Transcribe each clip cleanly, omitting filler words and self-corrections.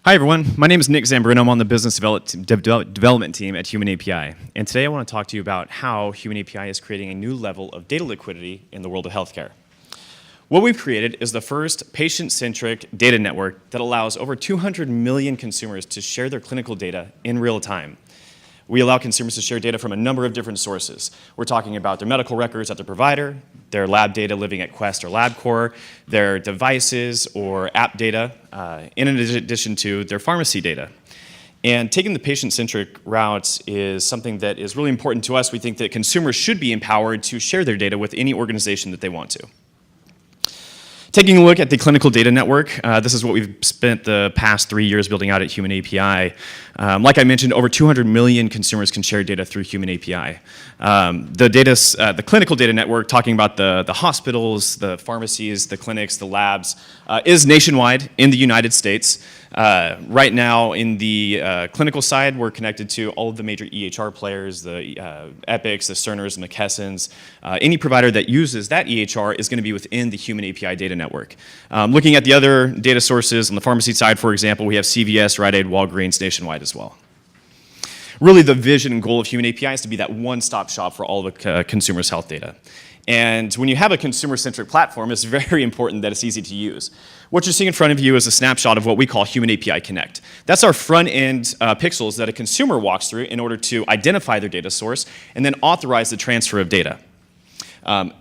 Hi everyone, my name is Nick Zambrino. I'm on the business development team at Human API. And today I want to talk to you about how Human API is creating a new level of data liquidity in the world of healthcare. What we've created is the first patient-centric data network that allows over 200 million consumers to share their clinical data in real time. We allow consumers to share data from a number of different sources. We're talking about their medical records at their provider, their lab data living at Quest or LabCorp, their devices or app data, in addition to their pharmacy data. And taking the patient-centric route is something that is really important to us. We think that consumers should be empowered to share their data with any organization that they want to. Taking a look at the clinical data network, this is what we've spent the past 3 years building out at Human API. Like I mentioned, over 200 million consumers can share data through Human API. The clinical data network, talking about the hospitals, the pharmacies, the clinics, the labs, is nationwide in the United States. Right now, in the clinical side, we're connected to all of the major EHR players, the Epics, the Cerners, the McKessons. Any provider that uses that EHR is going to be within the Human API data network. Looking at the other data sources on the pharmacy side, for example, we have CVS, Rite Aid, Walgreens nationwide as well. Really, the vision and goal of Human API is to be that one-stop shop for all of the consumers' health data. And when you have a consumer-centric platform, it's very important that it's easy to use. What you're seeing in front of you is a snapshot of what we call Human API Connect. That's our front-end pixels that a consumer walks through in order to identify their data source and then authorize the transfer of data.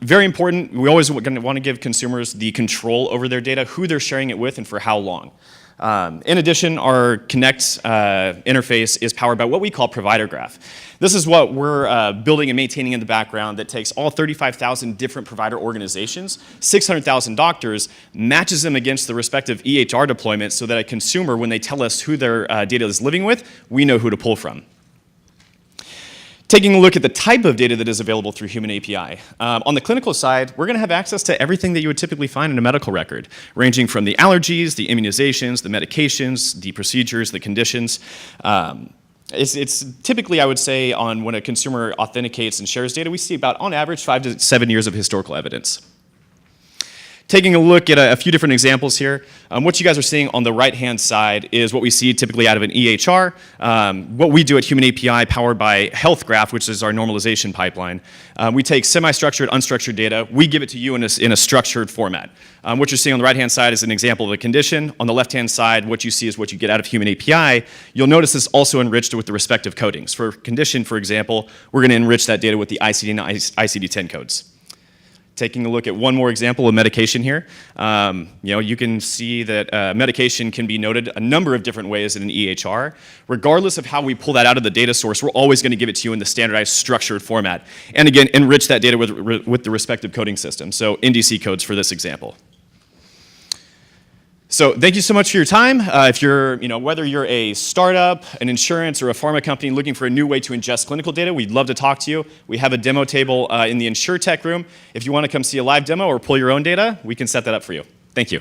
Very important, we always want to give consumers the control over their data, who they're sharing it with, and for how long. In addition, our Connect interface is powered by what we call Provider Graph. This is what we're building and maintaining in the background that takes all 35,000 different provider organizations, 600,000 doctors, matches them against the respective EHR deployments so that a consumer, when they tell us who their data is living with, we know who to pull from. Taking a look at the type of data that is available through Human API. On the clinical side, we're going to have access to everything that you would typically find in a medical record, ranging from the allergies, the immunizations, the medications, the procedures, the conditions. It's typically, I would say, on when a consumer authenticates and shares data, we see about, on average, 5 to 7 years of historical evidence. Taking a look at a few different examples here, what you guys are seeing on the right-hand side is what we see typically out of an EHR. What we do at Human API, powered by Health Graph, which is our normalization pipeline, we take semi-structured, unstructured data, we give it to you in a structured format. What you're seeing on the right-hand side is an example of a condition. On the left-hand side, what you see is what you get out of Human API. You'll notice this also enriched with the respective codings. For condition, for example, we're going to enrich that data with the ICD and ICD-10 codes. Taking a look at one more example of medication here, you can see that medication can be noted a number of different ways in an EHR. Regardless of how we pull that out of the data source, we're always going to give it to you in the standardized structured format. And again, enrich that data with the respective coding system. So NDC codes for this example. So thank you so much for your time. If you're, whether you're a startup, an insurance, or a pharma company looking for a new way to ingest clinical data, we'd love to talk to you. We have a demo table in the InsurTech room. If you want to come see a live demo or pull your own data, we can set that up for you. Thank you.